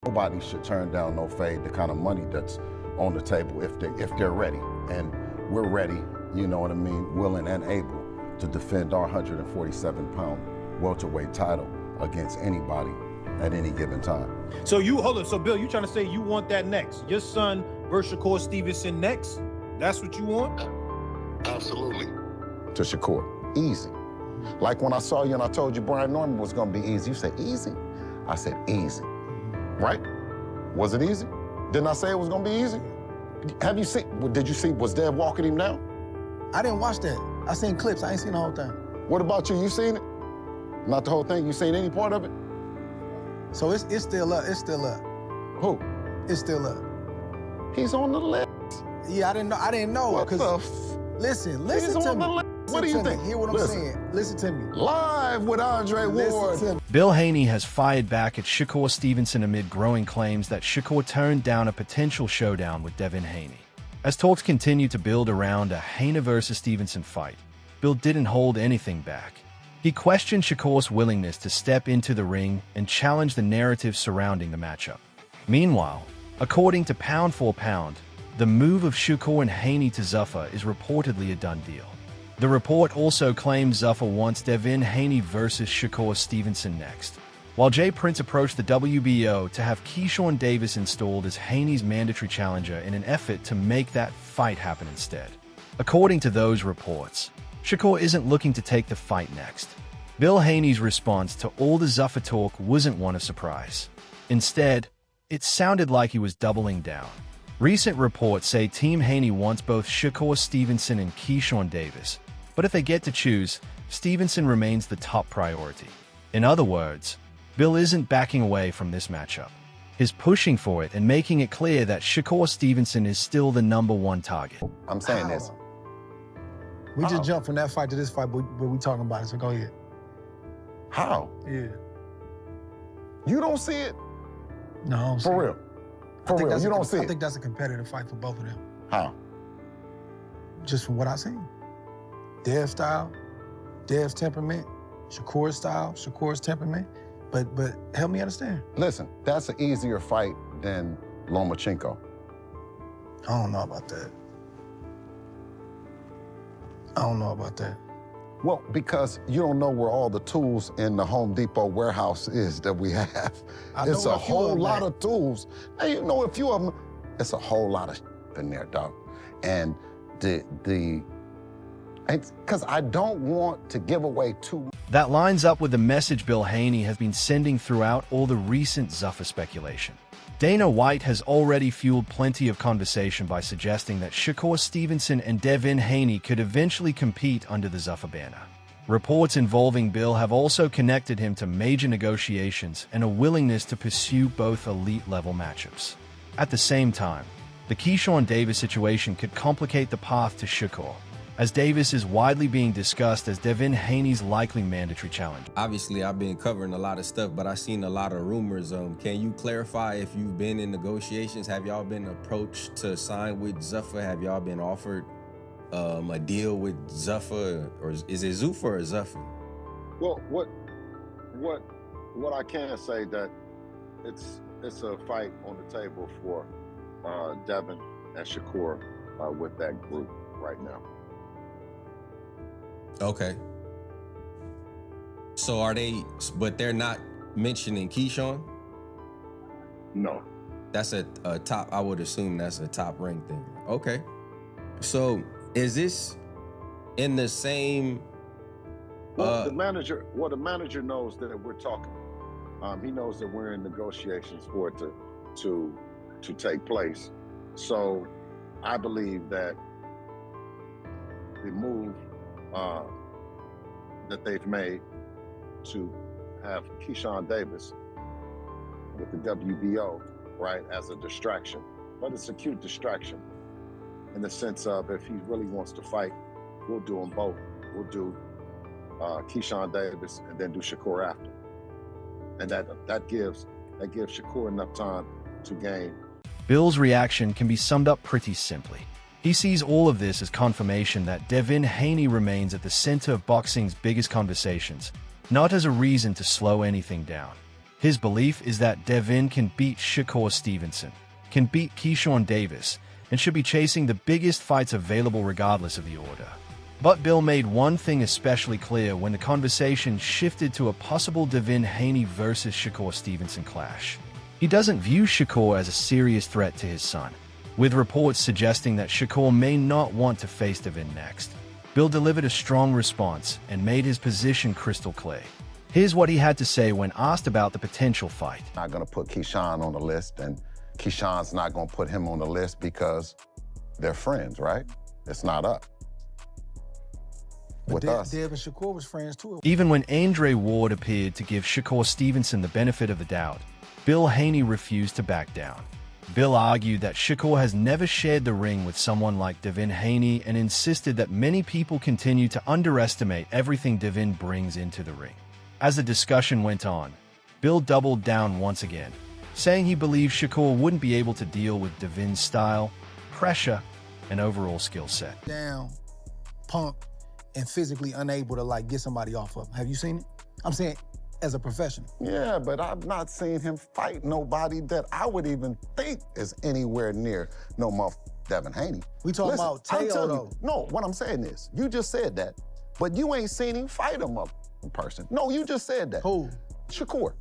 Nobody should turn down no fade, the kind of money that's on the table if they're ready. And we're ready, you know what I mean, willing and able to defend our 147-pound welterweight title against anybody at any given time. So hold on. So Bill, you trying to say you want that next? Your son versus Shakur Stevenson next? That's what you want? Absolutely. To Shakur, easy. Like when I saw you and I told you Brian Norman was gonna be easy, you said easy? I said easy, right? Was it easy? Didn't I say it was gonna be easy? Have you seen, did you see, was Dev walking him down? I didn't watch that. I seen clips, I ain't seen the whole thing. What about you? You seen it? Not the whole thing, you seen any part of it? So it's still up, it's still up. Who? It's still up. He's on the list. Yeah, I didn't know. What the Listen He's to on me. the list. What do you think? Hear what I'm saying. Listen to me. Live with Andre Ward. Listen to me. Bill Haney has fired back at Shakur Stevenson amid growing claims that Shakur turned down a potential showdown with Devin Haney. As talks continue to build around a Haney versus Stevenson fight, Bill didn't hold anything back. He questioned Shakur's willingness to step into the ring and challenge the narrative surrounding the matchup. Meanwhile, according to Pound for Pound, the move of Shakur and Haney to Zuffa is reportedly a done deal. The report also claims Zuffa wants Devin Haney versus Shakur Stevenson next, while Jay Prince approached the WBO to have Keyshawn Davis installed as Haney's mandatory challenger in an effort to make that fight happen instead. According to those reports, Shakur isn't looking to take the fight next. Bill Haney's response to all the Zuffa talk wasn't one of surprise. Instead, it sounded like he was doubling down. Recent reports say Team Haney wants both Shakur Stevenson and Keyshawn Davis, but if they get to choose, Stevenson remains the top priority. In other words, Bill isn't backing away from this matchup. He's pushing for it and making it clear that Shakur Stevenson is still the #1 target. I'm saying this. We just jumped from that fight to this fight, but we talking about it, so go ahead. How? Yeah. You don't see it? No, I don't see For real? it. For real, you don't see I it? think that's a competitive fight for both of them. How? Just from what I've seen. Dev style, Dev's temperament, Shakur's style, Shakur's temperament. But help me understand. Listen, that's an easier fight than Lomachenko. I don't know about that. I don't know about that. Well, because you don't know where all the tools in the Home Depot warehouse is that we have. It's a whole lot of tools. Now, you know a few of them. It's a whole lot of in there, dog. And because I don't want to give away too much. That lines up with the message Bill Haney has been sending throughout all the recent Zuffa speculation. Dana White has already fueled plenty of conversation by suggesting that Shakur Stevenson and Devin Haney could eventually compete under the Zuffa banner. Reports involving Bill have also connected him to major negotiations and a willingness to pursue both elite-level matchups. At the same time, the Keyshawn Davis situation could complicate the path to Shakur, as Davis is widely being discussed as Devin Haney's likely mandatory challenger. Obviously, I've been covering a lot of stuff, but I've seen a lot of rumors. Can you clarify if you've been in negotiations? Have y'all been approached to sign with Zuffa? Have y'all been offered a deal with Zuffa, or is it Zuffa or Zuffa? Well, what I can say that it's a fight on the table for Devin and Shakur with that group right now. Okay. So are they, but they're not mentioning Keyshawn? No. That's a top, I would assume that's a top rank thing. Okay. So is this in the same? Well, the manager knows that we're talking. He knows that we're in negotiations for it to take place. So I believe that the move that they've made to have Keyshawn Davis with the WBO, right, as a distraction, but it's a cute distraction in the sense of if he really wants to fight, we'll do them both. We'll do Keyshawn Davis and then do Shakur after, and that gives Shakur enough time to gain. Bill's reaction can be summed up pretty simply. He sees all of this as confirmation that Devin Haney remains at the center of boxing's biggest conversations, not as a reason to slow anything down. His belief is that Devin can beat Shakur Stevenson, can beat Keyshawn Davis, and should be chasing the biggest fights available regardless of the order. But Bill made one thing especially clear when the conversation shifted to a possible Devin Haney versus Shakur Stevenson clash. He doesn't view Shakur as a serious threat to his son, with reports suggesting that Shakur may not want to face Devin next. Bill delivered a strong response and made his position crystal clear. Here's what he had to say when asked about the potential fight. Not going to put Keyshawn on the list, and Keyshawn's not going to put him on the list because they're friends, right? It's not up. With us. Dev and Shakur was friends too. Even when Andre Ward appeared to give Shakur Stevenson the benefit of the doubt, Bill Haney refused to back down. Bill argued that Shakur has never shared the ring with someone like Devin Haney and insisted that many people continue to underestimate everything Devin brings into the ring. As the discussion went on, Bill doubled down once again, saying he believes Shakur wouldn't be able to deal with Devin's style, pressure, and overall skill set. Down, punk, and physically unable to like get somebody off of him. Have you seen it? I'm saying as a professional. Yeah, but I've not seen him fight nobody that I would even think is anywhere near no Devin Haney. We talking about Teo, though. No, what I'm saying is, you just said that, but you ain't seen him fight him up in person. No, you just said that. Who? Shakur.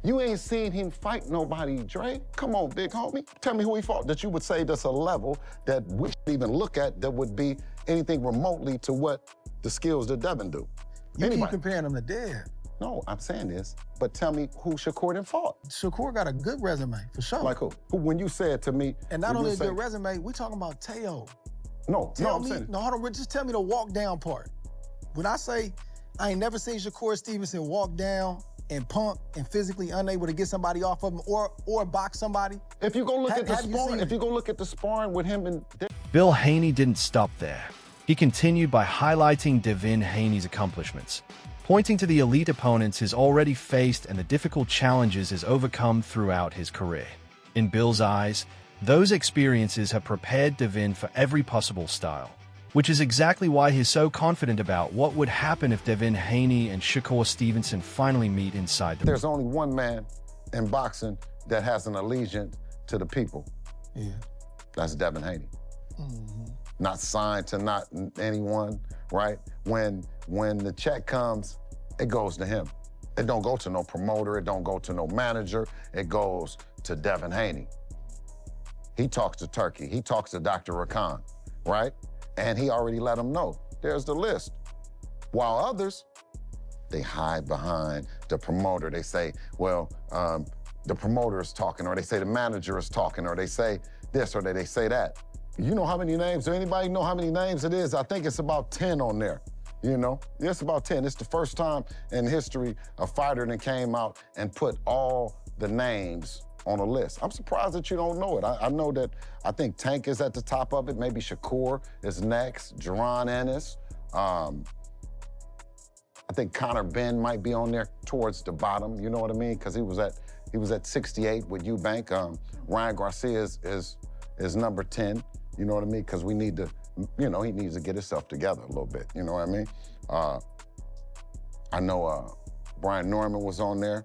You ain't seen him fight nobody, Dre. Come on, big homie. Tell me who he fought that you would say that's a level that we should even look at that would be anything remotely to what the skills that Devin do. You Anybody. keep comparing him to Dev. No, I'm saying this, but tell me who Shakur done fought. Shakur got a good resume, for sure. Like who? Who, when you said to me... And not when only you a say, good resume, we talking about Teo. No, I'm saying... No, hold on, just tell me the walk down part. When I say I ain't never seen Shakur Stevenson walk down and punk and physically unable to get somebody off of him or box somebody. If you go look at the have you sparring, seen if you go look at the sparring with him and... Bill Haney didn't stop there. He continued by highlighting Devin Haney's accomplishments, pointing to the elite opponents he's already faced and the difficult challenges he's overcome throughout his career. In Bill's eyes, those experiences have prepared Devin for every possible style, which is exactly why he's so confident about what would happen if Devin Haney and Shakur Stevenson finally meet inside the ring. There's only one man in boxing that has an allegiance to the people. Yeah. That's Devin Haney. Mm-hmm. Not signed to not anyone, right? When the check comes, it goes to him. It don't go to no promoter, it don't go to no manager, it goes to Devin Haney. He talks to Turkey, he talks to Dr. Rakan, right? And he already let him know, there's the list. While others, they hide behind the promoter. They say, well, the promoter is talking, or they say the manager is talking, or they say this, or they say that. You know how many names? Does anybody know how many names it is? I think it's about 10 on there. You know, it's about 10. It's the first time in history a fighter that came out and put all the names on a list. I'm surprised that you don't know it. I know that, I think Tank is at the top of it. Maybe Shakur is next, Jerron Ennis. I think Connor Ben might be on there towards the bottom, you know what I mean? Because he was at 68 with Eubank. Ryan Garcia is number 10, you know what I mean? Because we need to, you know, he needs to get himself together a little bit, you know what I mean? I know Brian Norman was on there.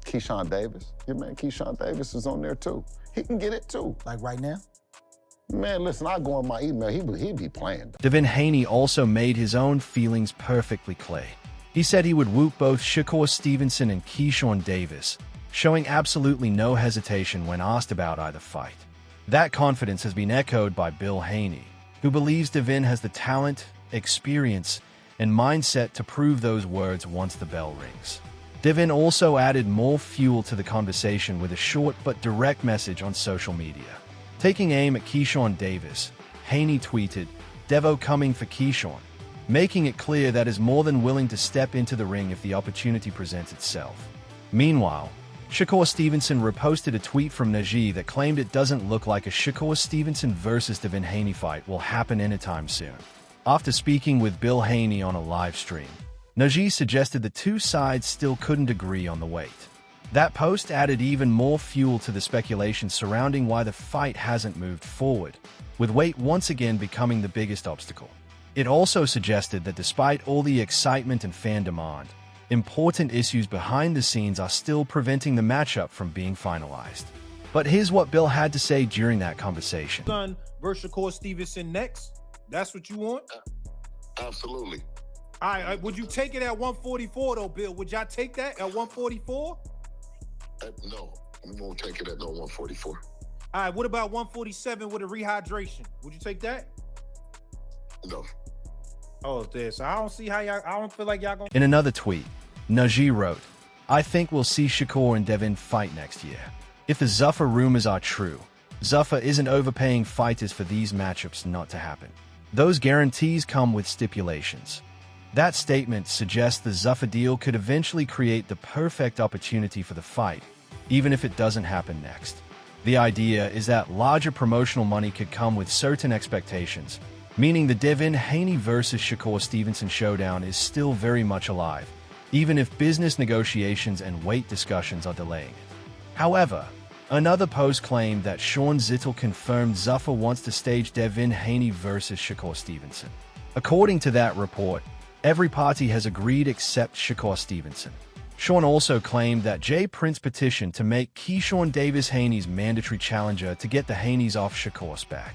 Keyshawn Davis, your man Keyshawn Davis is on there too. He can get it too. Like right now? Man, listen, I go in my email, he'd be playing. Devin Haney also made his own feelings perfectly clear. He said he would whoop both Shakur Stevenson and Keyshawn Davis, showing absolutely no hesitation when asked about either fight. That confidence has been echoed by Bill Haney, who believes Devin has the talent, experience, and mindset to prove those words once the bell rings. Devin also added more fuel to the conversation with a short but direct message on social media. Taking aim at Keyshawn Davis, Haney tweeted, "Devo coming for Keyshawn," making it clear that is more than willing to step into the ring if the opportunity presents itself. Meanwhile, Shakur Stevenson reposted a tweet from Najee that claimed it doesn't look like a Shakur Stevenson versus Devin Haney fight will happen anytime soon. After speaking with Bill Haney on a live stream, Najee suggested the two sides still couldn't agree on the weight. That post added even more fuel to the speculation surrounding why the fight hasn't moved forward, with weight once again becoming the biggest obstacle. It also suggested that despite all the excitement and fan demand, important issues behind the scenes are still preventing the matchup from being finalized. But here's what Bill had to say during that conversation. Son versus Shakur Stevenson next? That's what you want? Absolutely. All right, would you take it at 144 though, Bill? Would y'all take that at 144? No, we won't take it at no 144. All right, what about 147 with a rehydration? Would you take that? No. Oh, this. I don't see how y'all. I don't feel like y'all gonna. In another tweet, Najee wrote, "I think we'll see Shakur and Devin fight next year. If the Zuffa rumors are true, Zuffa isn't overpaying fighters for these matchups not to happen. Those guarantees come with stipulations." That statement suggests the Zuffa deal could eventually create the perfect opportunity for the fight, even if it doesn't happen next. The idea is that larger promotional money could come with certain expectations, meaning the Devin Haney versus Shakur Stevenson showdown is still very much alive, even if business negotiations and weight discussions are delaying it. However, another post claimed that Sean Zittel confirmed Zuffa wants to stage Devin Haney versus Shakur Stevenson. According to that report, every party has agreed except Shakur Stevenson. Sean also claimed that Jay Prince petitioned to make Keyshawn Davis Haney's mandatory challenger to get the Haneys off Shakur's back.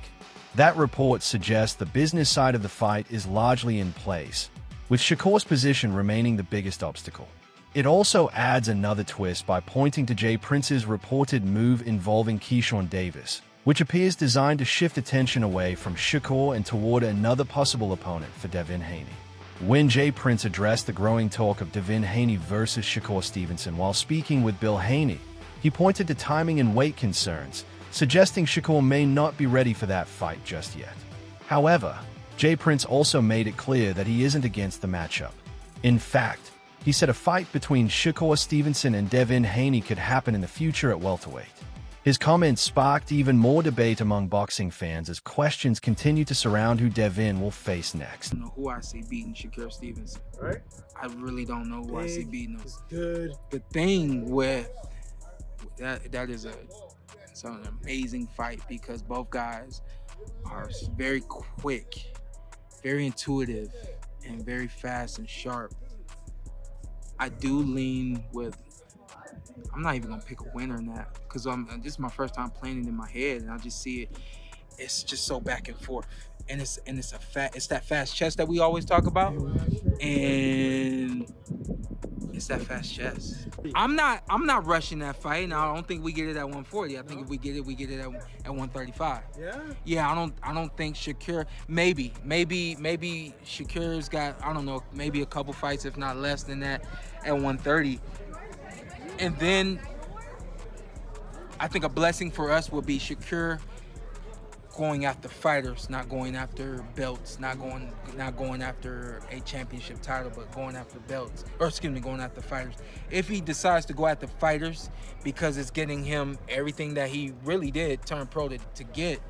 That report suggests the business side of the fight is largely in place, with Shakur's position remaining the biggest obstacle. It also adds another twist by pointing to Jay Prince's reported move involving Keyshawn Davis, which appears designed to shift attention away from Shakur and toward another possible opponent for Devin Haney. When Jay Prince addressed the growing talk of Devin Haney versus Shakur Stevenson while speaking with Bill Haney, he pointed to timing and weight concerns, suggesting Shakur may not be ready for that fight just yet. However, Jay Prince also made it clear that he isn't against the matchup. In fact, he said a fight between Shakur Stevenson and Devin Haney could happen in the future at welterweight. His comments sparked even more debate among boxing fans as questions continue to surround who Devin will face next. I don't know who I see beating Shakur Stevenson. Right. I really don't know who I see beating him. It's good. The thing with that is it's an amazing fight because both guys are very quick, very intuitive, and very fast and sharp. I do lean with. I'm not even gonna pick a winner in that because this is my first time playing it in my head, and I just see it. It's just so back and forth, and it's that fast chess that we always talk about, and it's that fast chess. I'm not rushing that fight, and I don't think we get it at 140. I think if we get it at 135. Yeah. I don't think Shakur. Maybe Shakur's got, I don't know, maybe a couple fights, if not less than that, at 130. And then I think a blessing for us will be Shakur going after fighters, not going after belts, not going after a championship title, but going after belts, or going after fighters. If he decides to go after fighters because it's getting him everything that he really did turn pro to get,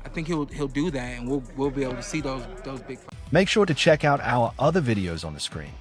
I think he'll do that, and we'll be able to see those big fights. Make sure to check out our other videos on the screen.